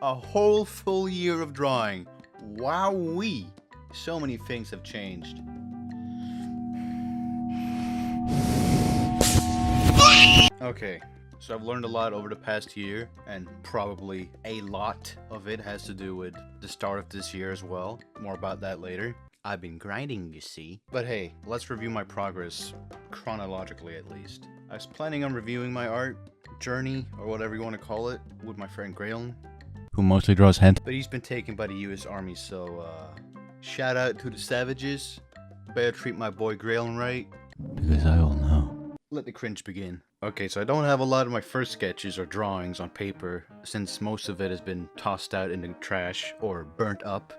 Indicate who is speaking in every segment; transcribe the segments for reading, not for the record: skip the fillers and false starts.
Speaker 1: A whole full year of drawing. Wowee! So many things have changed. Okay, so I've learned a lot over the past year, and probably a lot of it has to do with the start of this year as well. More about that later. I've been grinding, you see. But hey, let's review my progress, chronologically at least. I was planning on reviewing my art journey, or whatever you want to call it, with my friend Graylin, who mostly draws hentai, but he's been taken by the US Army, so shout out to the savages. Better treat my boy Graylin right, because I will know. Let the cringe begin. Okay, so I don't have a lot of my first sketches or drawings on paper, since most of it has been tossed out in the trash or burnt up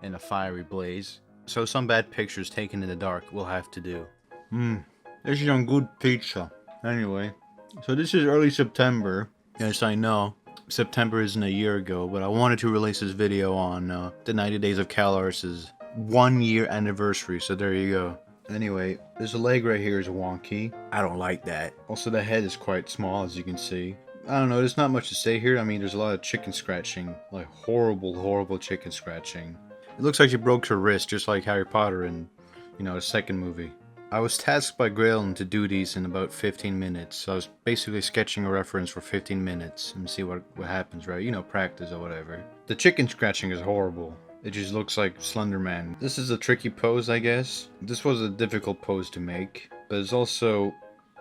Speaker 1: in a fiery blaze. So some bad pictures taken in the dark will have to do. This is on good pizza. Anyway, so this is early September. Yes, I know. September isn't a year ago, but I wanted to release this video on the 90 Days of CalArts' 1 year anniversary, so there you go. Anyway, this leg right here is wonky. I don't like that. Also, the head is quite small, as you can see. I don't know, there's not much to say here. I mean, there's a lot of chicken scratching. Like, horrible chicken scratching. It looks like she broke her wrist, just like Harry Potter in, the second movie. I was tasked by Graylin to do these in about 15 minutes. So I was basically sketching a reference for 15 minutes and see what happens, right? Practice or whatever. The chicken scratching is horrible. It just looks like Slender Man. This is a tricky pose, I guess. This was a difficult pose to make, but it's also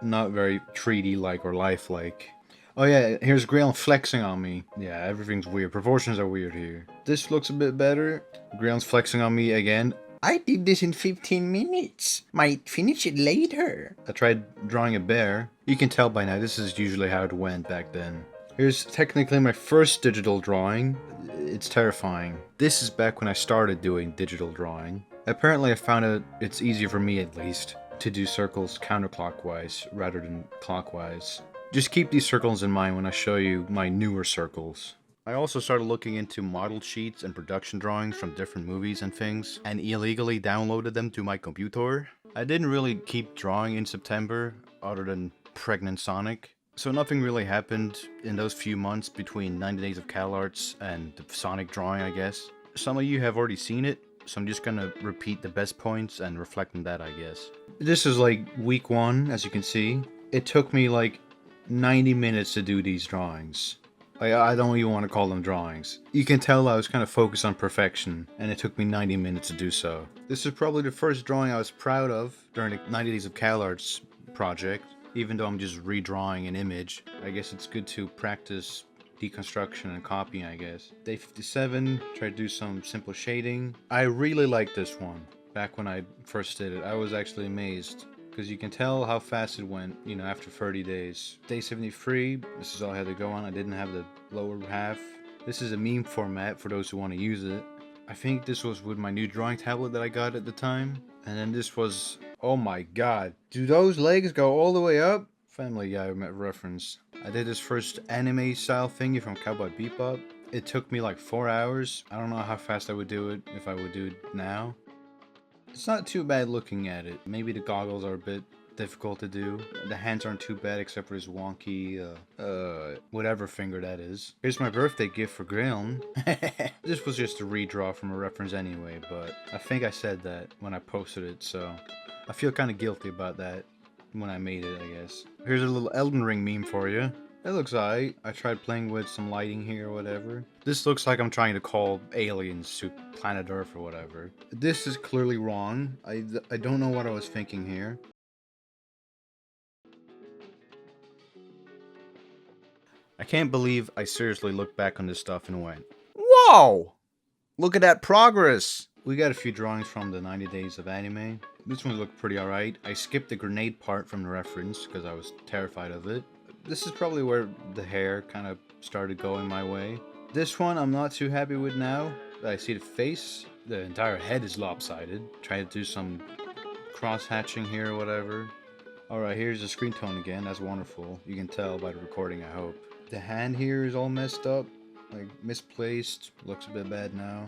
Speaker 1: not very 3D-like or lifelike. Oh yeah, here's Graylin flexing on me. Yeah, everything's weird. Proportions are weird here. This looks a bit better. Graylin's flexing on me again. I did this in 15 minutes. Might finish it later. I tried drawing a bear. You can tell by now this is usually how it went back then. Here's technically my first digital drawing. It's terrifying. This is back when I started doing digital drawing. Apparently I found out it's easier for me, at least, to do circles counterclockwise rather than clockwise. Just keep these circles in mind when I show you my newer circles. I also started looking into model sheets and production drawings from different movies and things, and illegally downloaded them to my computer. I didn't really keep drawing in September, other than Pregnant Sonic. So nothing really happened in those few months between 90 Days of CalArts and the Sonic drawing, I guess. Some of you have already seen it, so I'm just gonna repeat the best points and reflect on that, I guess. This is like week 1, as you can see. It took me like 90 minutes to do these drawings. I don't even want to call them drawings. You can tell I was kind of focused on perfection, and it took me 90 minutes to do so. This is probably the first drawing I was proud of during the 90 Days of CalArts project, even though I'm just redrawing an image. I guess it's good to practice deconstruction and copying, I guess. Day 57, try to do some simple shading. I really like this one. Back when I first did it, I was actually amazed, because you can tell how fast it went, after 30 days. Day 73, this is all I had to go on. I didn't have the lower half. This is a meme format for those who want to use it. I think this was with my new drawing tablet that I got at the time. And then this was, oh my god. Do those legs go all the way up? Family Guy reference. I did this first anime style thingy from Cowboy Bebop. It took me like 4 hours. I don't know how fast I would do it if I would do it now. It's not too bad looking at it. Maybe the goggles are a bit difficult to do. The hands aren't too bad except for his wonky, whatever finger that is. Here's my birthday gift for Graylin. This was just a redraw from a reference anyway, but I think I said that when I posted it, so I feel kind of guilty about that when I made it, I guess. Here's a little Elden Ring meme for you. It looks alright. I tried playing with some lighting here or whatever. This looks like I'm trying to call aliens to planet Earth or whatever. This is clearly wrong. I don't know what I was thinking here. I can't believe I seriously looked back on this stuff and went, whoa! Look at that progress! We got a few drawings from the 90 Days of Anime. This one looked pretty alright. I skipped the grenade part from the reference because I was terrified of it. This is probably where the hair kind of started going my way. This one I'm not too happy with now. I see the face. The entire head is lopsided. Try to do some cross-hatching here or whatever. Alright, here's the screen tone again. That's wonderful. You can tell by the recording, I hope. The hand here is all messed up. Like, misplaced. Looks a bit bad now.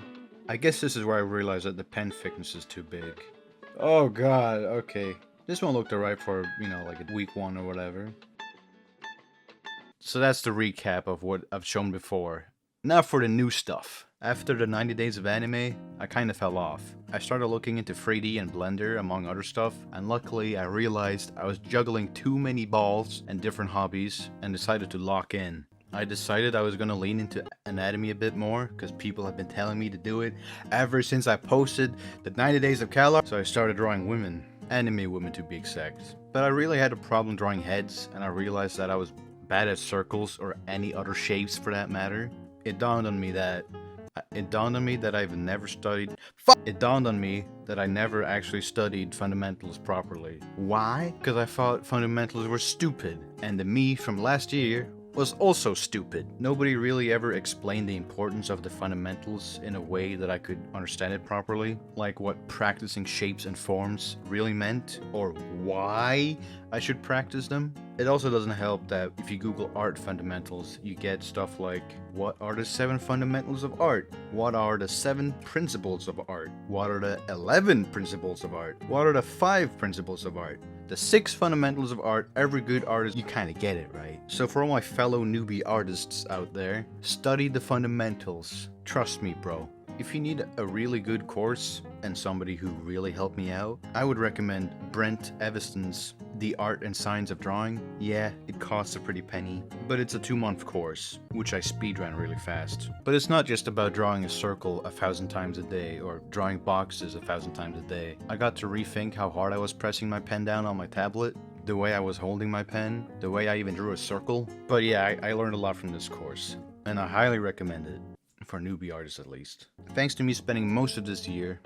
Speaker 1: I guess this is where I realized that the pen thickness is too big. Oh god, okay. This one looked alright for, like a week 1 or whatever. So that's the recap of what I've shown before. Now for the new stuff. After the 90 days of anime, I kinda fell off. I started looking into 3D and Blender among other stuff, and luckily I realized I was juggling too many balls and different hobbies and decided to lock in. I decided I was gonna lean into anatomy a bit more because people have been telling me to do it ever since I posted the 90 days of Kalar, so I started drawing women. Anime women to be exact. But I really had a problem drawing heads, and I realized that I was bad at circles or any other shapes for that matter. It dawned on me that I've never studied. It dawned on me that I never actually studied fundamentals properly. Why? Because I thought fundamentals were stupid, and the me from last year was also stupid. Nobody really ever explained the importance of the fundamentals in a way that I could understand it properly, like what practicing shapes and forms really meant, or why I should practice them. It also doesn't help that if you Google art fundamentals, you get stuff like, what are the 7 fundamentals of art? What are the 7 principles of art? What are the 11 principles of art? What are the 5 principles of art? The 6 fundamentals of art. Every good artist, you kind of get it, right? So for all my fellow newbie artists out there, study the fundamentals. Trust me, bro. If you need a really good course and somebody who really helped me out, I would recommend Brent Eviston's The Art and Science of Drawing. Yeah, it costs a pretty penny, but it's a 2-month course, which I speedran really fast. But it's not just about drawing a circle 1,000 times a day or drawing boxes 1,000 times a day. I got to rethink how hard I was pressing my pen down on my tablet, the way I was holding my pen, the way I even drew a circle. But yeah, I learned a lot from this course, and I highly recommend it. For newbie artists at least. Thanks to me spending most of this year,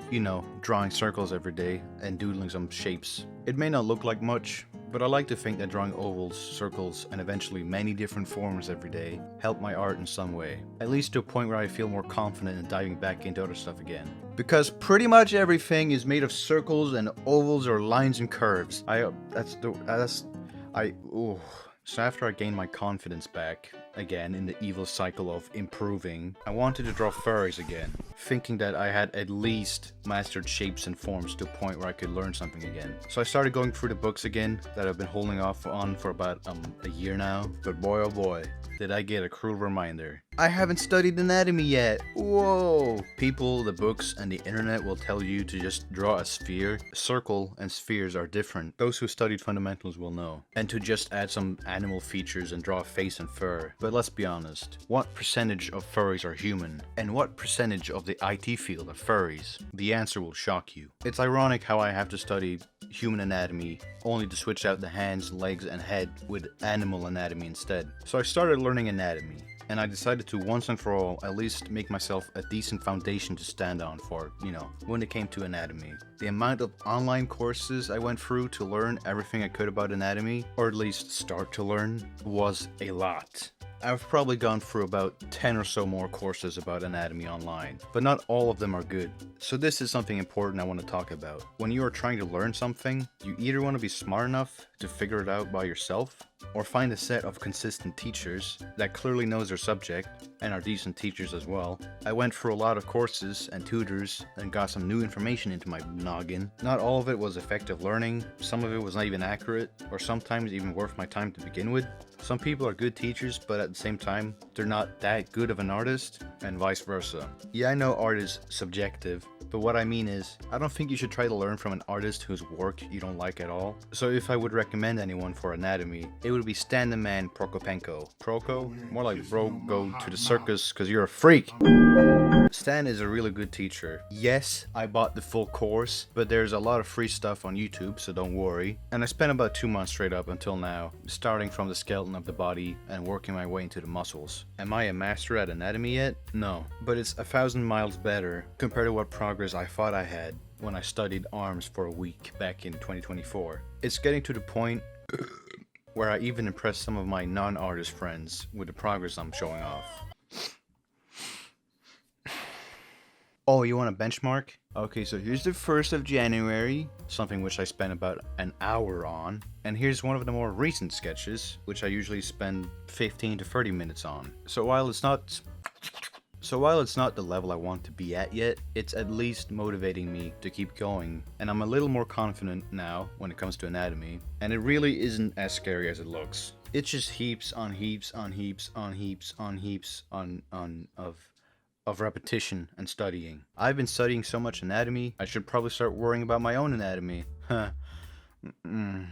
Speaker 1: drawing circles every day and doodling some shapes. It may not look like much, but I like to think that drawing ovals, circles, and eventually many different forms every day help my art in some way. At least to a point where I feel more confident in diving back into other stuff again. Because pretty much everything is made of circles and ovals or lines and curves. So after I gained my confidence back, again in the evil cycle of improving, I wanted to draw furries again, thinking that I had at least mastered shapes and forms to a point where I could learn something again. So I started going through the books again that I've been holding off on for about a year now, but boy oh boy, did I get a cruel reminder. I haven't studied anatomy yet. Whoa! People, the books, and the internet will tell you to just draw a sphere. A circle and spheres are different. Those who studied fundamentals will know. And to just add some animal features and draw a face and fur. But let's be honest. What percentage of furries are human? And what percentage of the IT field are furries? The answer will shock you. It's ironic how I have to study human anatomy only to switch out the hands, legs, and head with animal anatomy instead. So I started learning anatomy, and I decided to once and for all at least make myself a decent foundation to stand on for, when it came to anatomy. The amount of online courses I went through to learn everything I could about anatomy, or at least start to learn, was a lot. I've probably gone through about 10 or so more courses about anatomy online, but not all of them are good. So this is something important I want to talk about. When you are trying to learn something, you either want to be smart enough to figure it out by yourself, or find a set of consistent teachers that clearly knows their subject and are decent teachers as well. I went through a lot of courses and tutors and got some new information into my noggin. Not all of it was effective learning, some of it was not even accurate, or sometimes even worth my time to begin with. Some people are good teachers, but at the same time, they're not that good of an artist, and vice versa. Yeah, I know art is subjective, but what I mean is, I don't think you should try to learn from an artist whose work you don't like at all. So if I would recommend anyone for anatomy, it would be Stan the Man Prokopenko. Proko? More like bro, go to the circus cause you're a freak. Stan is a really good teacher. Yes, I bought the full course, but there's a lot of free stuff on YouTube, so don't worry. And I spent about 2 months straight up until now, starting from the skeleton of the body and working my way into the muscles. Am I a master at anatomy yet? No, but it's 1,000 miles better compared to what progress I thought I had when I studied arms for a week back in 2024. It's getting to the point where I even impress some of my non-artist friends with the progress I'm showing off. Oh, you want a benchmark? Okay, so here's the 1st of January, something which I spent about an hour on. And here's one of the more recent sketches, which I usually spend 15 to 30 minutes on. So while it's not the level I want to be at yet, it's at least motivating me to keep going, and I'm a little more confident now when it comes to anatomy, and it really isn't as scary as it looks. It's just heaps on heaps on heaps on heaps on heaps on of repetition and studying. I've been studying so much anatomy, I should probably start worrying about my own anatomy. Huh. Mm.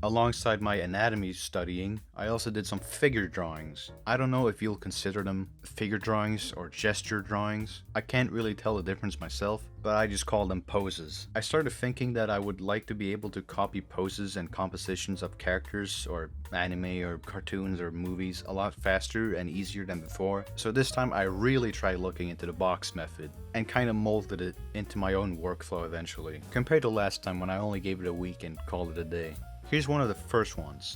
Speaker 1: Alongside my anatomy studying, I also did some figure drawings. I don't know if you'll consider them figure drawings or gesture drawings. I can't really tell the difference myself, but I just call them poses. I started thinking that I would like to be able to copy poses and compositions of characters or anime or cartoons or movies a lot faster and easier than before. So this time I really tried looking into the box method and kind of molded it into my own workflow eventually, compared to last time when I only gave it a week and called it a day. Here's one of the first ones,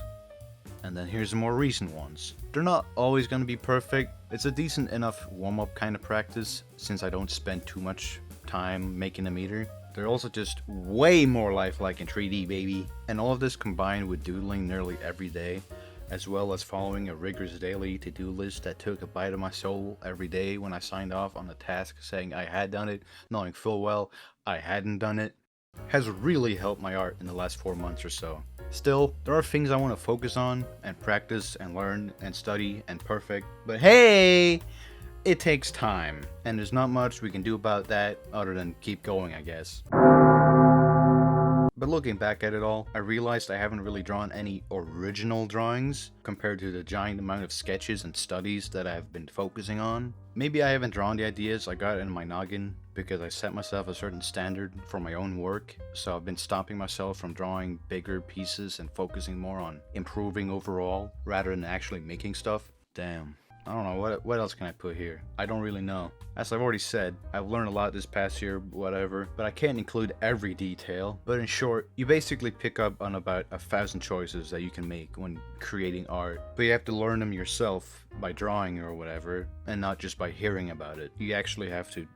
Speaker 1: and then here's the more recent ones. They're not always going to be perfect. It's a decent enough warm-up kind of practice since I don't spend too much time making them either. They're also just way more lifelike in 3D, baby. And all of this combined with doodling nearly every day, as well as following a rigorous daily to-do list that took a bite of my soul every day when I signed off on a task saying I had done it, knowing full well I hadn't done it, has really helped my art in the last 4 months or so. Still, there are things I want to focus on and practice and learn and study and perfect, but hey, it takes time, and there's not much we can do about that other than keep going, I guess. But looking back at it all, I realized I haven't really drawn any original drawings compared to the giant amount of sketches and studies that I've been focusing on. Maybe I haven't drawn the ideas I got in my noggin because I set myself a certain standard for my own work, so I've been stopping myself from drawing bigger pieces and focusing more on improving overall rather than actually making stuff. Damn. I don't know, what else can I put here? I don't really know. As I've already said, I've learned a lot this past year, whatever, but I can't include every detail. But in short, you basically pick up on about 1,000 choices that you can make when creating art, but you have to learn them yourself by drawing or whatever, and not just by hearing about it. You actually have to,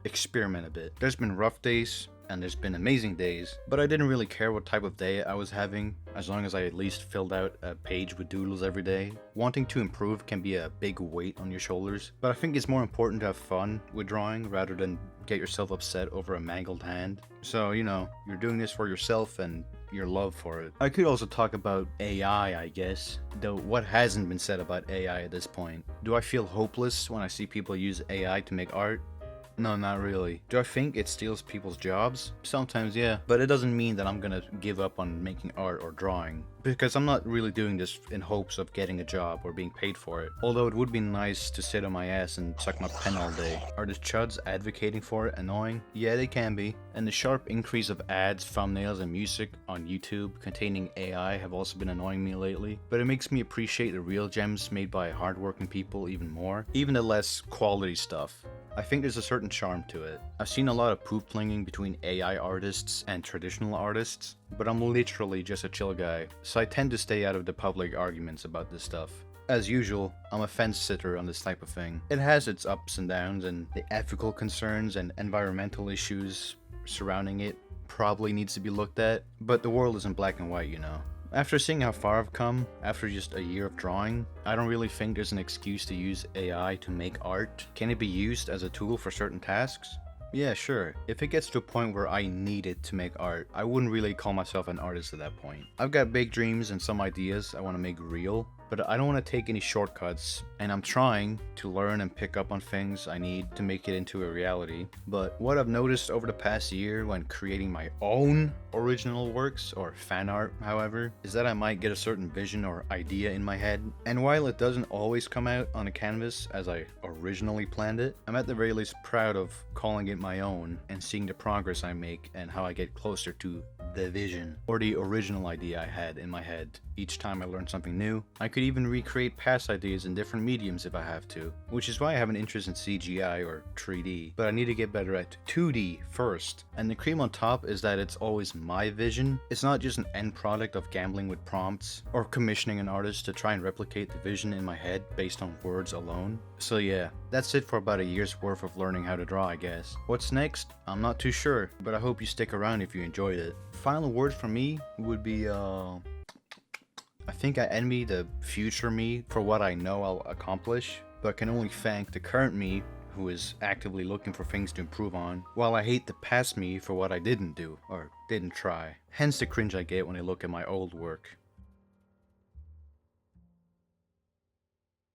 Speaker 1: experiment a bit. There's been rough days, and there's been amazing days, but I didn't really care what type of day I was having, as long as I at least filled out a page with doodles every day. Wanting to improve can be a big weight on your shoulders, but I think it's more important to have fun with drawing rather than get yourself upset over a mangled hand. So, you're doing this for yourself and your love for it. I could also talk about AI, I guess, though what hasn't been said about AI at this point. Do I feel hopeless when I see people use AI to make art? No, not really. Do I think it steals people's jobs? Sometimes, yeah. But it doesn't mean that I'm gonna give up on making art or drawing, because I'm not really doing this in hopes of getting a job or being paid for it. Although it would be nice to sit on my ass and suck my pen all day. Are the chuds advocating for it annoying? Yeah, they can be. And the sharp increase of ads, thumbnails, and music on YouTube containing AI have also been annoying me lately. But it makes me appreciate the real gems made by hardworking people even more. Even the less quality stuff. I think there's a certain charm to it. I've seen a lot of poop-plinging between AI artists and traditional artists, but I'm literally just a chill guy, so I tend to stay out of the public arguments about this stuff. As usual, I'm a fence sitter on this type of thing. It has its ups and downs, and the ethical concerns and environmental issues surrounding it probably needs to be looked at, but the world isn't black and white, After seeing how far I've come, after just a year of drawing, I don't really think there's an excuse to use AI to make art. Can it be used as a tool for certain tasks? Yeah, sure. If it gets to a point where I need it to make art, I wouldn't really call myself an artist at that point. I've got big dreams and some ideas I want to make real, but I don't want to take any shortcuts, and I'm trying to learn and pick up on things I need to make it into a reality. But what I've noticed over the past year when creating my own original works, or fan art however, is that I might get a certain vision or idea in my head, and while it doesn't always come out on a canvas as I originally planned it, I'm at the very least proud of calling it my own and seeing the progress I make and how I get closer to the vision or the original idea I had in my head. Each time I learn something new, I could even recreate past ideas in different mediums if I have to, which is why I have an interest in CGI or 3D, but I need to get better at 2D first. And the cream on top is that it's always my vision. It's not just an end product of gambling with prompts or commissioning an artist to try and replicate the vision in my head based on words alone. So yeah, that's it for about a year's worth of learning how to draw, I guess. What's next? I'm not too sure, but I hope you stick around if you enjoyed it. Final word from me would be I think I envy the future me for what I know I'll accomplish, but can only thank the current me who is actively looking for things to improve on, while I hate the past me for what I didn't do or didn't try. Hence the cringe I get when I look at my old work.